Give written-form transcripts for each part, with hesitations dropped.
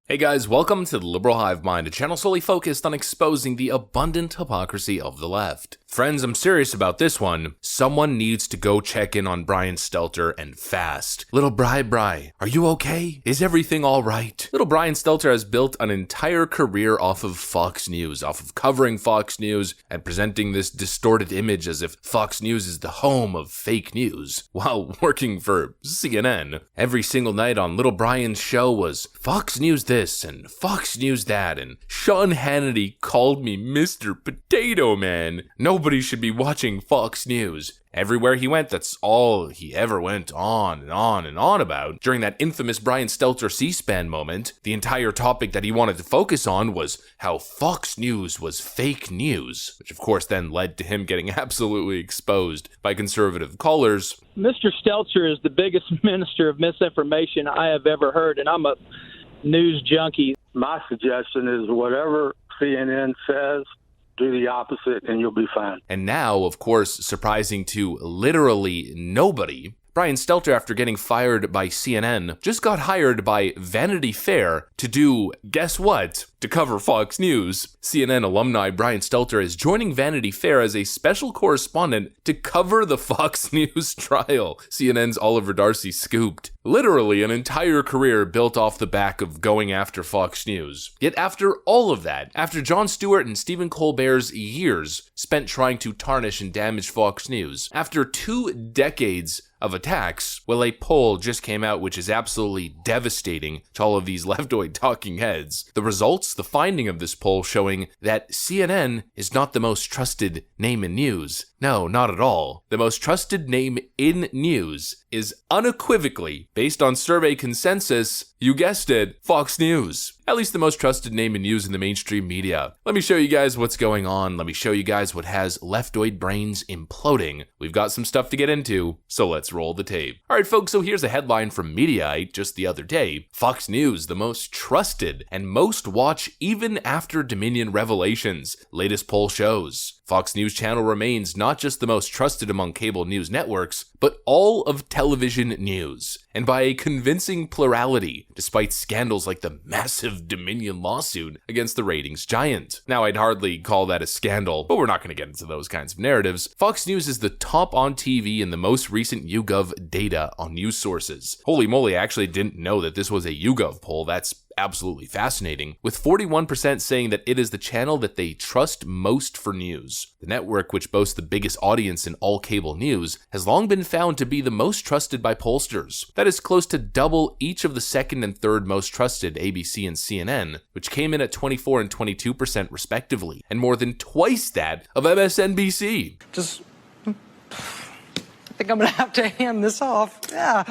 Hey guys, welcome to the Liberal Hive Mind, a channel solely focused on exposing the abundant hypocrisy of the left. Friends, I'm serious about this one. Someone needs to go check in on Brian Stelter and fast. Little Bri, are you okay? Is everything alright? Little Brian Stelter has built an entire career off of Fox News, off of covering Fox News and presenting this distorted image as if Fox News is the home of fake news, while working for CNN. Every single night on Little Brian's show was Fox News this and Fox News that, and Sean Hannity called me Mr. Potato Man. Nobody should be watching Fox News. Everywhere he went, that's all he ever went on and on and on about. During that infamous Brian Stelter C-SPAN moment, the entire topic that he wanted to focus on was how Fox News was fake news, which of course then led to him getting absolutely exposed by conservative callers. Mr. Stelter is the biggest minister of misinformation I have ever heard, and I'm a news junkie. My suggestion is whatever CNN says, do the opposite and you'll be fine. And now, of course, surprising to literally nobody, Brian Stelter, after getting fired by CNN, just got hired by Vanity Fair to do, guess what? To cover Fox News. CNN alumni Brian Stelter is joining Vanity Fair as a special correspondent to cover the Fox News trial. CNN's Oliver Darcy scooped. Literally an entire career built off the back of going after Fox News. Yet after all of that, after Jon Stewart and Stephen Colbert's years spent trying to tarnish and damage Fox News, after 2 decades of attacks, well, a poll just came out which is absolutely devastating to all of these leftoid talking heads. The results, the finding of this poll showing that CNN is not the most trusted name in news. No, not at all. The most trusted name in news is unequivocally, based on survey consensus, you guessed it, Fox News. At least the most trusted name in news in the mainstream media. Let me show you guys what's going on. Let me show you guys what has leftoid brains imploding. We've got some stuff to get into, so let's roll the tape. Alright folks, so here's a headline from Mediaite just the other day. Fox News, the most trusted and most watched even after Dominion revelations. Latest poll shows. Fox News Channel remains not just the most trusted among cable news networks, but all of television news, and by a convincing plurality, despite scandals like the massive Dominion lawsuit against the ratings giant. Now, I'd hardly call that a scandal, but we're not going to get into those kinds of narratives. Fox News is the top on TV in the most recent YouGov data on news sources. Holy moly, I actually didn't know that this was a YouGov poll. That's absolutely fascinating, with 41% saying that it is the channel that they trust most for news. The network, which boasts the biggest audience in all cable news, has long been found to be the most trusted by pollsters. That is close to double each of the second and third most trusted, ABC and CNN, which came in at 24% and 22% respectively, and more than twice that of MSNBC. I think I'm gonna have to hand this off. Yeah.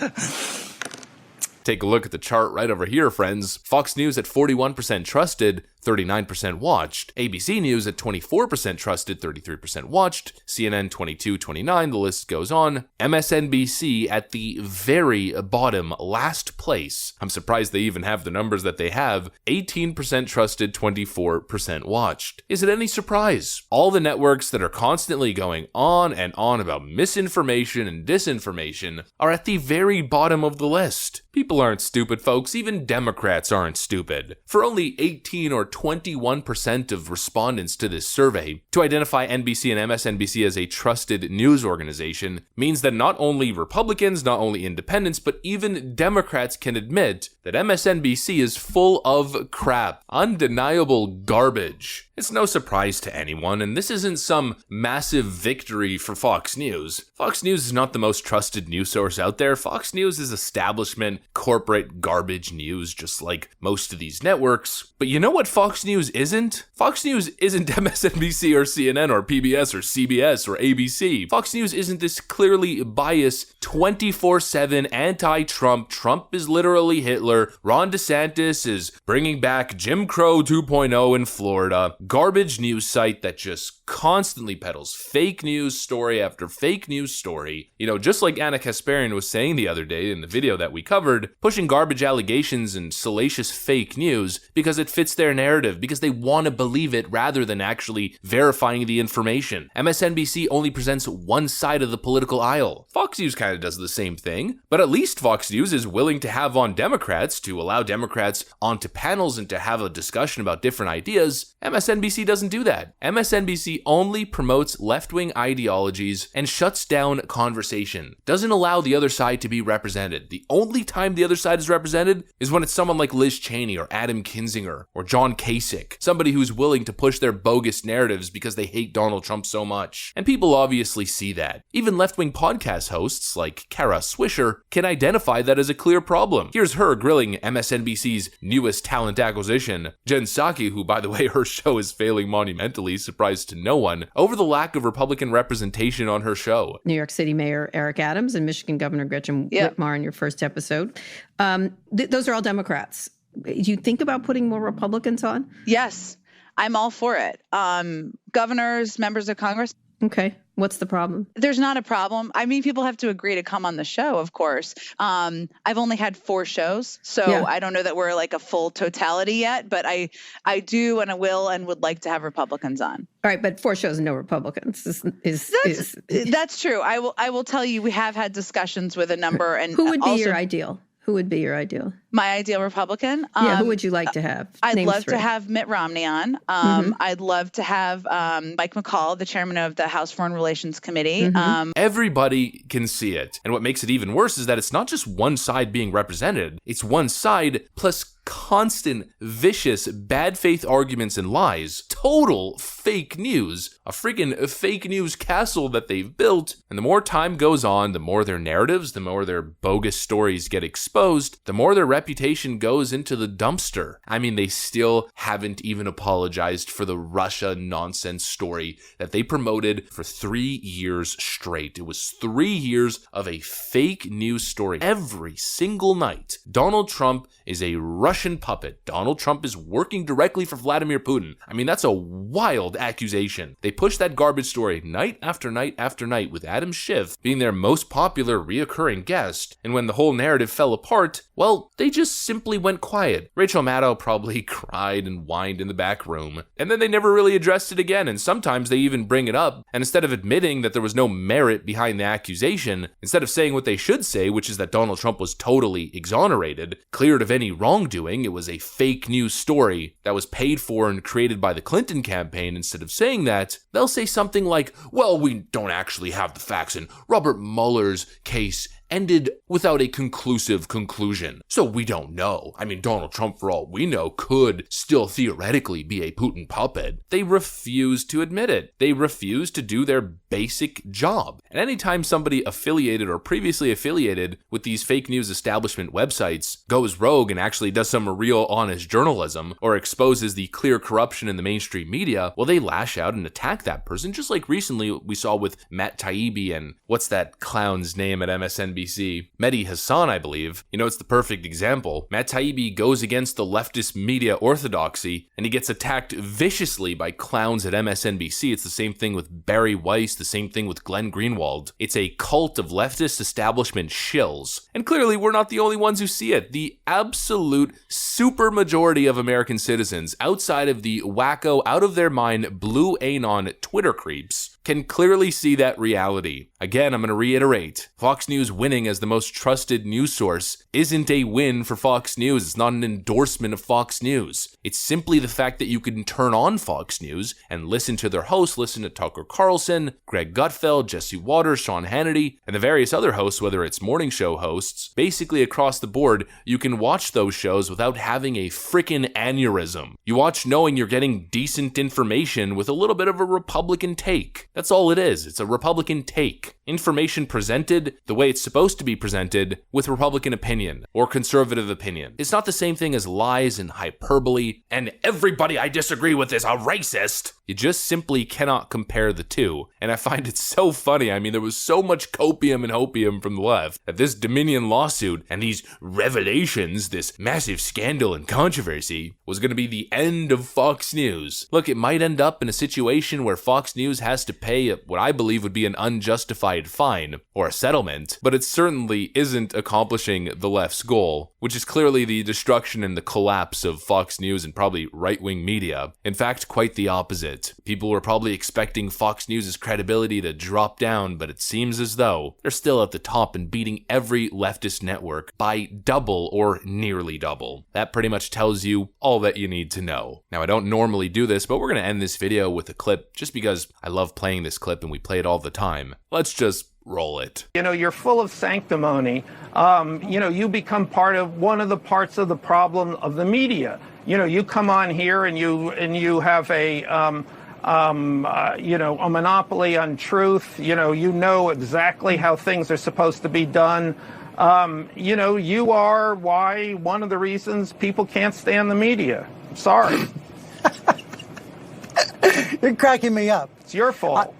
Take a look at the chart right over here, friends. Fox News at 41% trusted, 39% watched. ABC News at 24% trusted, 33% watched. CNN 22-29, the list goes on. MSNBC at the very bottom, last place. I'm surprised they even have the numbers that they have. 18% trusted, 24% watched. Is it any surprise? All the networks that are constantly going on and on about misinformation and disinformation are at the very bottom of the list. People aren't stupid, folks. Even Democrats aren't stupid. For only 18 or 21% of respondents to this survey, to identify NBC and MSNBC as a trusted news organization means that not only Republicans, not only independents, but even Democrats can admit that MSNBC is full of crap, undeniable garbage. It's no surprise to anyone, and this isn't some massive victory for Fox News. Fox News is not the most trusted news source out there. Fox News is establishment, corporate garbage news, just like most of these networks. But you know what Fox News isn't? Fox News isn't MSNBC or CNN or PBS or CBS or ABC. Fox News isn't this clearly biased 24/7 anti-Trump, Trump is literally Hitler, Ron DeSantis is bringing back Jim Crow 2.0 in Florida, garbage news site that just constantly peddles fake news story after fake news story. You know, just like Anna Kasparian was saying the other day in the video that we covered, pushing garbage allegations and salacious fake news because it fits their narrative, because they want to believe it rather than actually verifying the information. MSNBC only presents one side of the political aisle. Fox News kind of does the same thing, but at least Fox News is willing to have on Democrats Democrats, to allow Democrats onto panels and to have a discussion about different ideas, MSNBC doesn't do that. MSNBC only promotes left-wing ideologies and shuts down conversation. Doesn't allow the other side to be represented. The only time the other side is represented is when it's someone like Liz Cheney or Adam Kinzinger or John Kasich, somebody who's willing to push their bogus narratives because they hate Donald Trump so much. And people obviously see that. Even left-wing podcast hosts like Kara Swisher can identify that as a clear problem. Here's her grilling MSNBC's newest talent acquisition, Jen Psaki, who, by the way, her show is failing monumentally, surprise to no one, over the lack of Republican representation on her show. New York City Mayor Eric Adams and Michigan Governor Gretchen Whitmer in your first episode. Those are all Democrats. Do you think about putting more Republicans on? Yes, I'm all for it. Governors, members of Congress. Okay. What's the problem? There's not a problem. I mean, people have to agree to come on the show, of course. I've only had 4 shows, so I don't know that we're like a full totality yet, but I do and I will and would like to have Republicans on. All right, but 4 shows and no Republicans That's true. I will tell you, we have had discussions with a number. And who would be your ideal? Who would be your ideal? My ideal Republican? Who would you like to have? I'd love to have Mitt Romney on. I'd love to have Mike McCall, the chairman of the House Foreign Relations Committee. Everybody can see it. And what makes it even worse is that it's not just one side being represented. It's one side plus constant, vicious, bad faith arguments and lies. Total fake news. A freaking fake news castle that they've built. And the more time goes on, the more their narratives, the more their bogus stories get exposed, the more their reputation goes into the dumpster. I mean, they still haven't even apologized for the Russia nonsense story that they promoted for 3 years straight. It was 3 years of a fake news story every single night. Donald Trump is a Russian puppet. Donald Trump is working directly for Vladimir Putin. I mean, that's a wild accusation. They pushed that garbage story night after night after night, with Adam Schiff being their most popular reoccurring guest. And when the whole narrative fell apart, well, they just simply went quiet. Rachel Maddow probably cried and whined in the back room. And then they never really addressed it again. And sometimes they even bring it up. And instead of admitting that there was no merit behind the accusation, instead of saying what they should say, which is that Donald Trump was totally exonerated, cleared of any wrongdoing, it was a fake news story that was paid for and created by the Clinton campaign, instead of saying that, they'll say something like, well, we don't actually have the facts, and Robert Mueller's case ended without a conclusive conclusion. So we don't know. I mean, Donald Trump, for all we know, could still theoretically be a Putin puppet. They refuse to admit it. They refuse to do their basic job. And anytime somebody affiliated or previously affiliated with these fake news establishment websites goes rogue and actually does some real honest journalism or exposes the clear corruption in the mainstream media, well, they lash out and attack that person, just like recently we saw with Matt Taibbi and what's that clown's name at MSNBC? Mehdi Hassan, I believe. You know, it's the perfect example. Matt Taibbi goes against the leftist media orthodoxy, and he gets attacked viciously by clowns at MSNBC. It's the same thing with Barry Weiss, the same thing with Glenn Greenwald. It's a cult of leftist establishment shills. And clearly, we're not the only ones who see it. The absolute super majority of American citizens, outside of the wacko, out of their mind, blue anon Twitter creeps, can clearly see that reality. Again, I'm going to reiterate, Fox News winning as the most trusted news source isn't a win for Fox News. It's not an endorsement of Fox News. It's simply the fact that you can turn on Fox News and listen to their hosts, listen to Tucker Carlson, Greg Gutfeld, Jesse Waters, Sean Hannity, and the various other hosts, whether it's morning show hosts. Basically across the board, you can watch those shows without having a freaking aneurysm. You watch knowing you're getting decent information with a little bit of a Republican take. That's all it is. It's a Republican take. Information presented the way it's supposed to be presented with Republican opinion or conservative opinion. It's not the same thing as lies and hyperbole and everybody I disagree with is a racist. You just simply cannot compare the two. And I find it so funny. I mean, there was so much copium and hopium from the left that this Dominion lawsuit and these revelations, this massive scandal and controversy, was going to be the end of Fox News. Look, it might end up in a situation where Fox News has to pay what I believe would be an unjustified justified fine or a settlement, but it certainly isn't accomplishing the left's goal, which is clearly the destruction and the collapse of Fox News and probably right-wing media. In fact, quite the opposite. People were probably expecting Fox News' credibility to drop down, but it seems as though they're still at the top and beating every leftist network by double or nearly double. That pretty much tells you all that you need to know. Now, I don't normally do this, but we're going to end this video with a clip just because I love playing this clip and we play it all the time. Let's just roll it. You know, you're full of sanctimony. You know, you become one of the parts of the problem of the media. You know, you come on here and you have a you know, a monopoly on truth. You know exactly how things are supposed to be done. You know, you are one of the reasons people can't stand the media. Sorry. You're cracking me up. It's your fault.